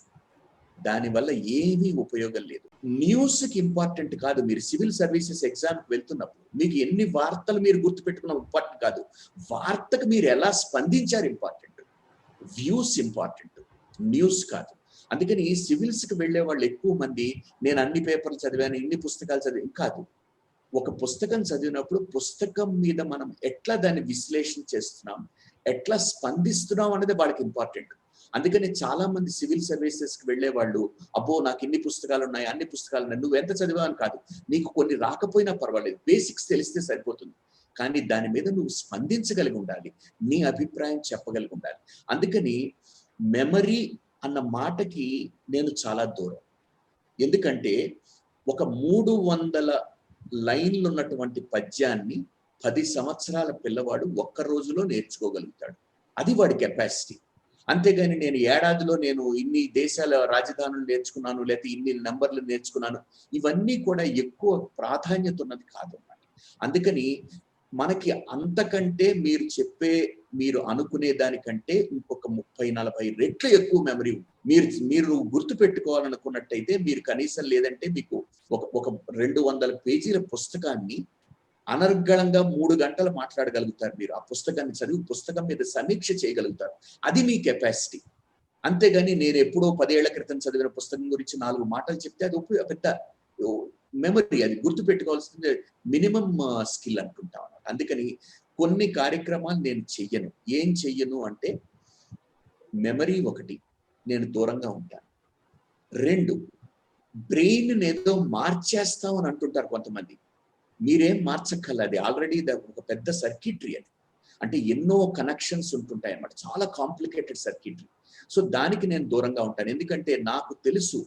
Speaker 2: దానివల్ల ఏమీ ఉపయోగం లేదు. న్యూస్కి ఇంపార్టెంట్ కాదు. మీరు సివిల్ సర్వీసెస్ ఎగ్జామ్కి వెళ్తున్నప్పుడు మీకు ఎన్ని వార్తలు మీరు గుర్తుపెట్టుకున్న ఇంపార్టెంట్ కాదు, వార్తకు మీరు ఎలా స్పందించారు ఇంపార్టెంట్. వ్యూస్ ఇంపార్టెంట్, న్యూస్ కాదు. అందుకని సివిల్స్కి వెళ్ళే వాళ్ళు ఎక్కువ మంది నేను అన్ని పేపర్లు చదివాను, ఇన్ని పుస్తకాలు చదివాను కాదు. ఒక పుస్తకం చదివినప్పుడు పుస్తకం మీద మనం ఎట్లా దాన్ని విశ్లేషణ చేస్తున్నాం, ఎట్లా స్పందిస్తున్నాం అనేది వాళ్ళకి ఇంపార్టెంట్. అందుకని చాలా మంది సివిల్ సర్వీసెస్కి వెళ్ళే వాళ్ళు, అబ్బో నాకు ఇన్ని పుస్తకాలు ఉన్నాయి, అన్ని పుస్తకాలు ఉన్నాయి, నువ్వు ఎంత చదివాను కాదు, నీకు కొన్ని రాకపోయినా పర్వాలేదు, బేసిక్స్ తెలిస్తే సరిపోతుంది. కానీ దాని మీద నువ్వు స్పందించగలిగి ఉండాలి, నీ అభిప్రాయం చెప్పగలిగి ఉండాలి. అందుకని మెమరీ అన్న మాటకి నేను చాలా దూరం. ఎందుకంటే ఒక 300 లైన్లు ఉన్నటువంటి పద్యాన్ని 10 సంవత్సరాల పిల్లవాడు ఒక్క రోజులో నేర్చుకోగలుగుతాడు. అది వాడి కెపాసిటీ. అంతేగాని నేను ఏడాదిలో నేను ఇన్ని దేశాల రాజధానులు నేర్చుకున్నాను, లేకపోతే ఇన్ని నంబర్లు నేర్చుకున్నాను, ఇవన్నీ కూడా ఎక్కువ ప్రాధాన్యత ఉన్నది కాదు అన్నమాట. అందుకని మనకి అంతకంటే మీరు అనుకునే దానికంటే ఇంకొక 30-40 రెట్లు ఎక్కువ మెమరీ మీరు గుర్తు పెట్టుకోవాలనుకున్నట్టయితే మీరు కనీసం లేదంటే మీకు ఒక 200 పేజీల పుస్తకాన్ని అనర్గళంగా 3 గంటలు మాట్లాడగలుగుతారు. మీరు ఆ పుస్తకాన్ని చదివి పుస్తకం మీద సమీక్ష చేయగలుగుతారు. అది మీ కెపాసిటీ. అంతేగాని నేను ఎప్పుడో 10 ఏళ్ల క్రితం చదివిన పుస్తకం గురించి 4 మాటలు చెప్తే అది పెద్ద మెమరీ, అది గుర్తు పెట్టుకోవాల్సింది మినిమం స్కిల్ అనుకుంటాం. అందుకని కొన్ని కార్యక్రమాలు నేను చెయ్యను. ఏం చెయ్యను అంటే మెమరీ ఒకటి నేను దూరంగా ఉంటాను. 2 బ్రెయిన్ ఏదో మార్చేస్తాం అని అంటుంటారు కొంతమంది. మీరేం మార్చక్కర్లేదు, అది ఆల్రెడీ ఒక పెద్ద సర్క్యూటరీ. అది అంటే ఎన్నో కనెక్షన్స్ ఉంటుంటాయి అన్నమాట, చాలా కాంప్లికేటెడ్ సర్క్యూటరీ. సో దానికి నేను దూరంగా ఉంటాను. ఎందుకంటే నాకు తెలుసు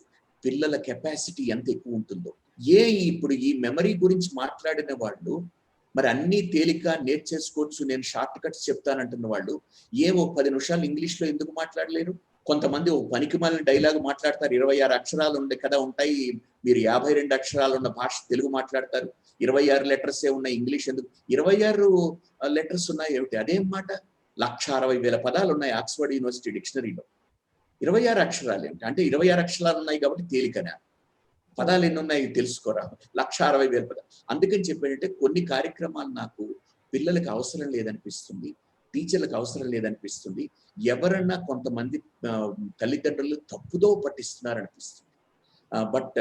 Speaker 2: పిల్లల కెపాసిటీ ఎంత ఎక్కువ ఉంటుందో. ఇప్పుడు ఈ మెమరీ గురించి మాట్లాడిన వాళ్ళు మరి అన్ని తేలిక నేర్చేసుకోవచ్చు, నేను షార్ట్ కట్స్ చెప్తానంటున్న వాళ్ళు 10 నిమిషాలు ఇంగ్లీష్లో ఎందుకు మాట్లాడలేరు? కొంతమంది ఓ పనికిమాలిన డైలాగ్ మాట్లాడతారు, 26 అక్షరాలు ఉండే కదా ఉంటాయి, మీరు 52 అక్షరాలు ఉన్న భాష తెలుగు మాట్లాడతారు, 26 లెటర్సే ఉన్నాయి ఇంగ్లీష్ ఎందుకు, 26 లెటర్స్ ఉన్నాయి ఏమిటి, అదేం మాట, 1,60,000 పదాలు ఉన్నాయి ఆక్స్ఫర్డ్ యూనివర్సిటీ డిక్షనరీలో, 26 అక్షరాలు ఏంటి అంటే 26 అక్షరాలు ఉన్నాయి కాబట్టి తేలికనా, పదాలు ఎన్ని ఉన్నాయి తెలుసుకోరా, 1,60,000 పదాలు. అందుకని చెప్పేటంటే కొన్ని కార్యక్రమాలు నాకు పిల్లలకి అవసరం లేదనిపిస్తుంది, టీచర్లకు అవసరం లేదనిపిస్తుంది, ఎవరన్నా కొంతమంది తల్లిదండ్రులు తప్పుదో పట్టిస్తున్నారనిపిస్తుంది. బట్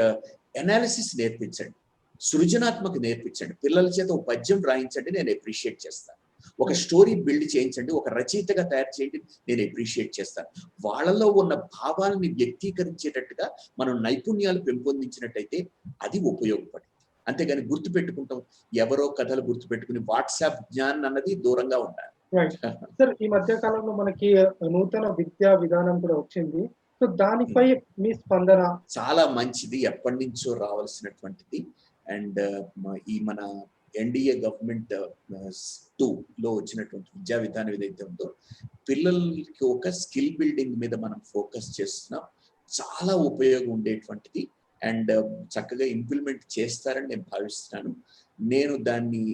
Speaker 2: ఎనాలిసిస్ నేర్పించండి, సృజనాత్మక నేర్పించండి, పిల్లల చేత ఒక పద్యం రాయించండి, నేను అప్రిషియేట్ చేస్తాను, ఒక స్టోరీ బిల్డ్ చేయించండి, ఒక రచయితగా తయారు చేయండి, నేను అప్రిషియేట్ చేస్తాను. వాళ్ళలో ఉన్న భావాలని వ్యక్తీకరించేటట్టుగా మనం నైపుణ్యాలు పెంపొందించినట్టయితే అది ఉపయోగపడుతుంది. అంతేగాని గుర్తుపెట్టుకుంటాం, ఎవరో కథలు గుర్తుపెట్టుకుని వాట్సాప్ జ్ఞానం అన్నది దూరంగా ఉండాలి.
Speaker 3: సార్, ఈ మధ్య కాలంలో మనకి నూతన విద్యా విధానం కూడా వచ్చింది. సో దానిపై మీ స్పందన?
Speaker 2: చాలా మంచిది, ఎప్పటి నుంచో రావాల్సినటువంటిది. అండ్ ఈ మన ఎన్డీఏ గవర్నమెంట్ 2లో వచ్చినటువంటి విద్యా విధానం ఏదైతే ఉందో, పిల్లలకి ఒక స్కిల్ బిల్డింగ్ మీద మనం ఫోకస్ చేస్తున్నాం, చాలా ఉపయోగం ఉండేటువంటిది. అండ్ చక్కగా ఇంప్లిమెంట్ చేస్తారని నేను భావిస్తున్నాను. నేను దాన్ని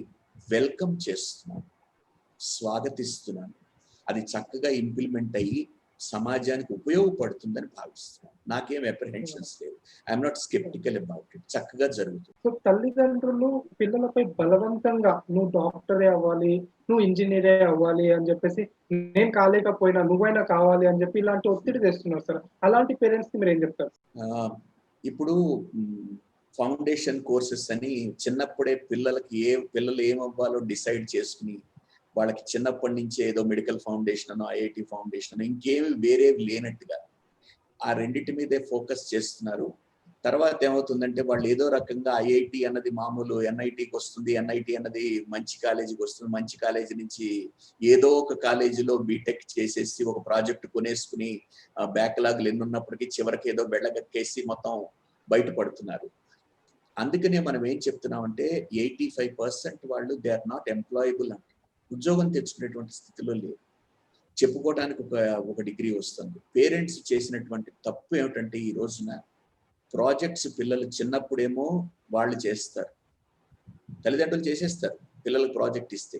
Speaker 2: వెల్కమ్ చేస్తున్నాను, స్వాగతిస్తున్నాను. అది చక్కగా ఇంప్లిమెంట్ అయ్యి సమాజానికి ఉపయోగపడుతుందని భావిస్తున్నాను. నాకేం అప్రిహెన్షన్స్ లేవు, I'm not sceptical about it, చక్కగా జరుగుతుంది.
Speaker 3: సో తల్లిదండ్రులు పిల్లలపై బలవంతంగా నువ్వు డాక్టరే అవ్వాలి, నువ్వు ఇంజనీరే అవ్వాలి అని చెప్పేసి, నేను కాలేకపోయినా నువ్వైనా కావాలి అని చెప్పి ఇలాంటి ఒత్తిడి తెస్తున్నారు సార్. అలాంటి పేరెంట్స్ కి మీరు ఏం చెప్తారు?
Speaker 2: ఇప్పుడు ఫౌండేషన్ కోర్సెస్ అని చిన్నప్పుడే పిల్లలు ఏమవ్వాలో డిసైడ్ చేసుకుని, వాళ్ళకి చిన్నప్పటి నుంచే ఏదో మెడికల్ ఫౌండేషన్ అనో ఐఐటి ఫౌండేషన్ అనో ఇంకేమి వేరేవి లేనట్టుగా ఆ రెండింటి మీదే ఫోకస్ చేస్తున్నారు. తర్వాత ఏమవుతుందంటే వాళ్ళు ఏదో రకంగా ఐఐటి అన్నది మామూలు ఎన్ఐటికి వస్తుంది, ఎన్ఐటి అన్నది మంచి కాలేజీకి వస్తుంది, మంచి కాలేజీ నుంచి ఏదో ఒక కాలేజీలో బీటెక్ చేసేసి ఒక ప్రాజెక్ట్ కొనేసుకుని బ్యాక్లాగ్లు ఎన్ని ఉన్నప్పటికీ చివరికి ఏదో బెళ్ళగక్కేసి మొత్తం బయటపడుతున్నారు. అందుకనే మనం ఏం చెప్తున్నామంటే 85% వాళ్ళు దే ఆర్ నాట్ ఎంప్లాయబుల్ అంటే ఉద్యోగం తెచ్చుకునేటువంటి స్థితిలో లేరు. చెప్పుకోవడానికి ఒక డిగ్రీ వస్తుంది. పేరెంట్స్ చేసినటువంటి తప్పు ఏమిటంటే ఈ రోజున ప్రాజెక్ట్స్ పిల్లలు చిన్నప్పుడేమో వాళ్ళు చేస్తారు, తల్లిదండ్రులు చేసేస్తారు పిల్లలకు ప్రాజెక్ట్ ఇస్తే.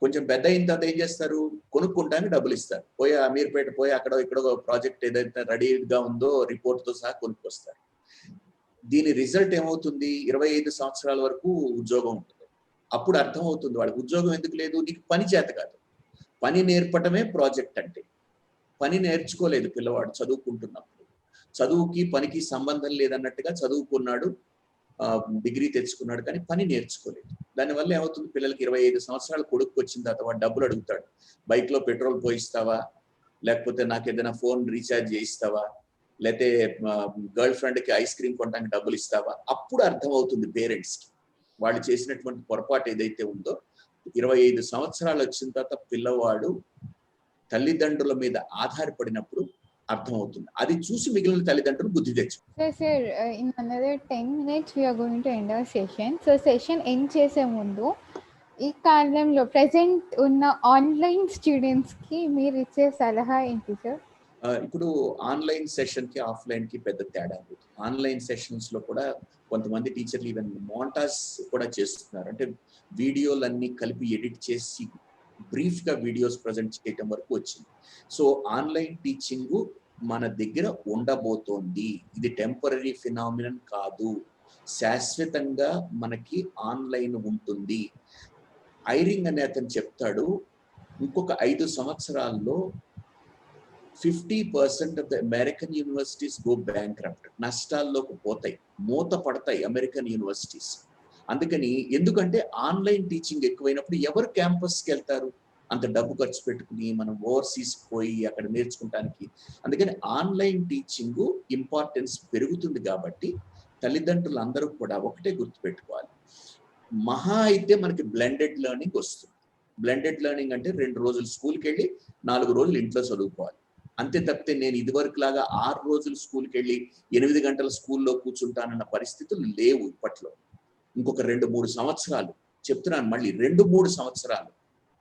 Speaker 2: కొంచెం పెద్ద అయిన తర్వాత ఏం చేస్తారు, కొనుక్కుంటానికి డబ్బులు ఇస్తారు, పోయి అమీర్పేట పోయి అక్కడ ఇక్కడ ప్రాజెక్ట్ ఏదైతే రెడీగా ఉందో రిపోర్ట్తో సహా కొనుక్కొస్తారు. దీని రిజల్ట్ ఏమవుతుంది, 25 సంవత్సరాల వరకు ఉద్యోగం ఉంటుంది. అప్పుడు అర్థమవుతుంది వాడికి ఉద్యోగం ఎందుకు లేదు, నీకు పని చేత కాదు. పని నేర్పటమే ప్రాజెక్ట్ అంటే. పని నేర్చుకోలేదు పిల్లవాడు చదువుకుంటున్నప్పుడు, చదువుకి పనికి సంబంధం లేదన్నట్టుగా చదువుకున్నాడు, డిగ్రీ తెచ్చుకున్నాడు, కానీ పని నేర్చుకోలేదు. దానివల్ల ఏమవుతుంది, పిల్లలకి 25 సంవత్సరాలు కొడుకు వచ్చిన తర్వాత వాడు డబ్బులు అడుగుతాడు, బైక్లో పెట్రోల్ పోయిస్తావా, లేకపోతే నాకు ఏదైనా ఫోన్ రీఛార్జ్ చేయిస్తావా, లేకపోతే గర్ల్ ఫ్రెండ్కి ఐస్ క్రీమ్ కొనడానికి డబ్బులు ఇస్తావా. అప్పుడు అర్థమవుతుంది పేరెంట్స్కి వాళ్ళు చేసినటువంటి పొరపాటు ఏదైతే ఉందో. 25 సంవత్సరాలు వచ్చిన తర్వాత పిల్లవాడు తల్లిదండ్రుల మీద ఆధారపడినప్పుడు అర్థమవుతుంది. అది చూసి మిగిలిన తల్లిదండ్రులు బుద్ధి తెచ్చు.
Speaker 1: Sir, in another 10 minutes we are going to end our session. So session end చేసే ముందు ఈ కాలంలో ప్రెసెంట్ ఉన్న ఆన్లైన్ స్టూడెంట్స్ కి మీరు ఇచ్చే సలహా ఏంటి సార్?
Speaker 2: ఇప్పుడు ఆన్లైన్ సెషన్ కి ఆఫ్లైన్ కి పెద్ద తేడా ఉంది. ఆన్లైన్ సెషన్స్ లో కూడా కొంతమంది టీచర్లు ఈవెన్ మోంటాజ్ కూడా చేస్తున్నారు, అంటే వీడియోలన్నీ కలిపి ఎడిట్ చేసి బ్రీఫ్ గా వీడియోస్ ప్రజెంట్ చేయడం వరకు వచ్చింది. సో ఆన్లైన్ టీచింగ్ మన దగ్గర ఉండబోతోంది, ఇది టెంపరరీ ఫినామినన్ కాదు, శాశ్వతంగా మనకి ఆన్లైన్ ఉంటుంది. ఐరింగ్ అనే అతను చెప్తాడు, ఇంకొక 5 సంవత్సరాల్లో 50% of the American universities go bankrupt, నష్టాల్లోకి పోతాయి, మూత పడతాయి అమెరికన్ యూనివర్సిటీస్. అందుకని ఎందుకంటే ఆన్లైన్ టీచింగ్ ఎక్కువైనప్పుడు ఎవరు క్యాంపస్కి వెళ్తారు, అంత డబ్బు ఖర్చు పెట్టుకుని మనం ఓవర్సీస్ పోయి అక్కడ నేర్చుకుంటానికి. అందుకని ఆన్లైన్ టీచింగ్ ఇంపార్టెన్స్ పెరుగుతుంది. కాబట్టి తల్లిదండ్రులు అందరూ కూడా ఒకటే గుర్తుపెట్టుకోవాలి, మహా అయితే మనకి బ్లెండెడ్ లెర్నింగ్ వస్తుంది. బ్లెండెడ్ లెర్నింగ్ అంటే 2 రోజులు స్కూల్కి వెళ్ళి 4 రోజులు ఇంట్లో చదువుకోవాలి, అంతే తప్పితే నేను ఇదివరకు లాగా 6 రోజులు స్కూల్కి వెళ్ళి 8 గంటల స్కూల్లో కూర్చుంటానన్న పరిస్థితులు లేవు ఇప్పట్లో. ఇంకొక 2-3 సంవత్సరాలు చెప్తున్నాను, మళ్ళీ 2-3 సంవత్సరాలు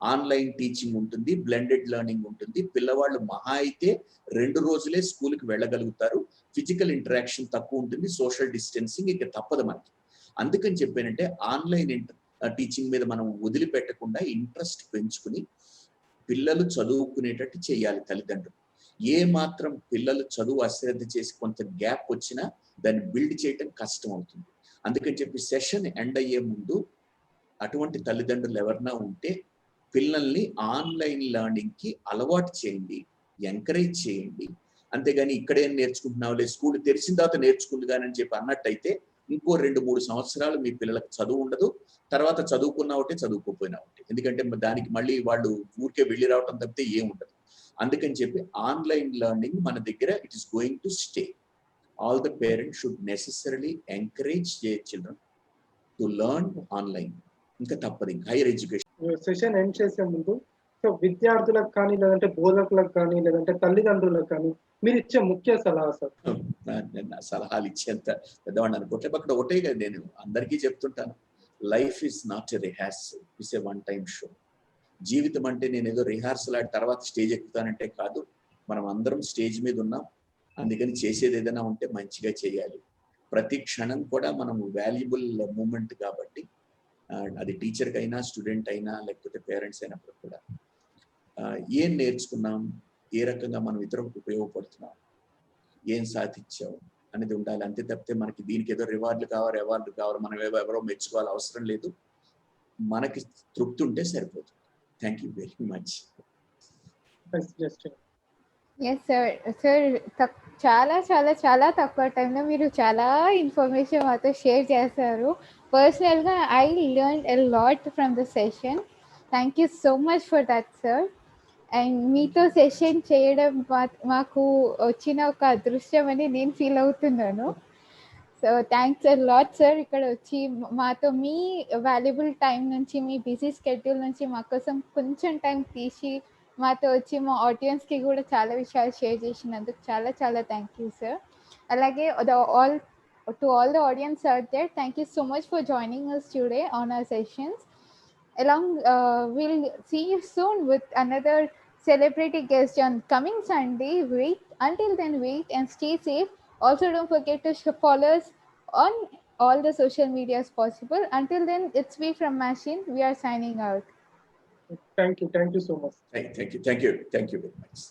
Speaker 2: ఆన్లైన్ టీచింగ్ ఉంటుంది, బ్లెండెడ్ లెర్నింగ్ ఉంటుంది. పిల్లవాళ్ళు మహా అయితే 2 రోజులే స్కూల్కి వెళ్ళగలుగుతారు. ఫిజికల్ ఇంటరాక్షన్ తక్కువ ఉంటుంది, సోషల్ డిస్టెన్సింగ్ ఇక తప్పదు మనకి. అందుకని చెప్పానంటే ఆన్లైన్ టీచింగ్ మీద మనం వదిలిపెట్టకుండా ఇంట్రెస్ట్ పెంచుకుని పిల్లలు చదువుకునేటట్టు చేయాలి తల్లిదండ్రులు. ఏ మాత్రం పిల్లలు చదువు అశ్రద్ధ చేసి కొంత గ్యాప్ వచ్చినా దాన్ని బిల్డ్ చేయటం కష్టం అవుతుంది. అందుకని చెప్పి సెషన్ ఎండ్ అయ్యే ముందు అటువంటి తల్లిదండ్రులు ఎవరన్నా ఉంటే పిల్లల్ని ఆన్లైన్ లెర్నింగ్కి అలవాటు చేయండి, ఎంకరేజ్ చేయండి. అంతేగాని ఇక్కడేం నేర్చుకుంటున్నావు లేదు, స్కూల్ తెరిచిన తర్వాత నేర్చుకుంది కానీ అని చెప్పి అన్నట్టయితే ఇంకో 2-3 సంవత్సరాలు మీ పిల్లలకు చదువు ఉండదు. తర్వాత చదువుకున్నా ఒకటే, చదువుకోపోయినా ఒకటే. ఎందుకంటే దానికి మళ్ళీ వాళ్ళు ఊరికే వెళ్ళి రావటం తప్పితే ఏం ఉండదు. అందుకని చెప్పి ఆన్లైన్ లెర్నింగ్ మన దగ్గర it is going to stay. All the parents should necessarily encourage their children to learn online. ఇంకా తప్పదు, ఇంకా హైయర్ ఎడ్యుకేషన్.
Speaker 3: సెషన్ ఎండ్ చేసే ముందు సో విద్యార్థులకు కానీ లేదంటే బోధకులకు కానీ లేదంటే తల్లిదండ్రులకు కానీ మీరు ఇచ్చే ముఖ్య సలహా సార్?
Speaker 2: నా సలహాలు ఇచ్చేంత పెద్దవాడిని అనుకోవట్లేదు. అక్కడ ఒకటే కదా, నేను అందరికీ చెప్తుంటాను, life is not a rehearsal, it's a one time show. జీవితం అంటే నేను ఏదో రిహార్సల్ ఆడి తర్వాత స్టేజ్ ఎక్కుతానంటే కాదు. మనం అందరం స్టేజ్ మీద ఉన్నాం. అందుకని చేసేది ఏదైనా ఉంటే మంచిగా చేయాలి. ప్రతి క్షణం కూడా మనం వాల్యుబుల్ మూమెంట్ కాబట్టి అది టీచర్కి అయినా స్టూడెంట్ అయినా లేకపోతే పేరెంట్స్ అయినప్పుడు కూడా ఏం నేర్చుకున్నాం, ఏ రకంగా మనం ఇతరులకు ఉపయోగపడుతున్నాం, ఏం సాధించావు అనేది ఉండాలి. అంతే తప్పితే మనకి దీనికి ఏదో రివార్డులు కావాలి, మనం ఎవరో మెచ్చుకోవాలి అవసరం లేదు. మనకి తృప్తి ఉంటే సరిపోతుంది. Thank you very much.
Speaker 1: Yes sir. Sir చాలా చాలా చాలా తక్కువ టైంలో మీరు చాలా ఇన్ఫర్మేషన్ మాతో షేర్ చేశారు. పర్సనల్గా I learn a lot from the session. Thank you so much for that sir. And మీతో సెషన్ చేయడం మాకు వచ్చిన ఒక అదృష్టం అని నేను ఫీల్ అవుతున్నాను. So thanks a lot sir. ఇక్కడ వచ్చి మాతో మీ వాల్యుబుల్ టైం నుంచి, మీ బిజీ స్కెడ్యూల్ నుంచి మా కోసం కొంచెం టైం తీసి మాతో వచ్చి మా ఆడియన్స్కి కూడా చాలా విషయాలు షేర్ చేసినందుకు చాలా చాలా థ్యాంక్ యూ సార్. అలాగే to all the audience out there, thank you so much for joining us today on our sessions. We'll see you soon with another celebrity guest on coming Sunday. Until then, wait and stay safe. Also, don't forget to follow us on all the social medias possible. Until then, it's we from Machine. We are signing out.
Speaker 3: Thank you so much.
Speaker 2: Thank you very much.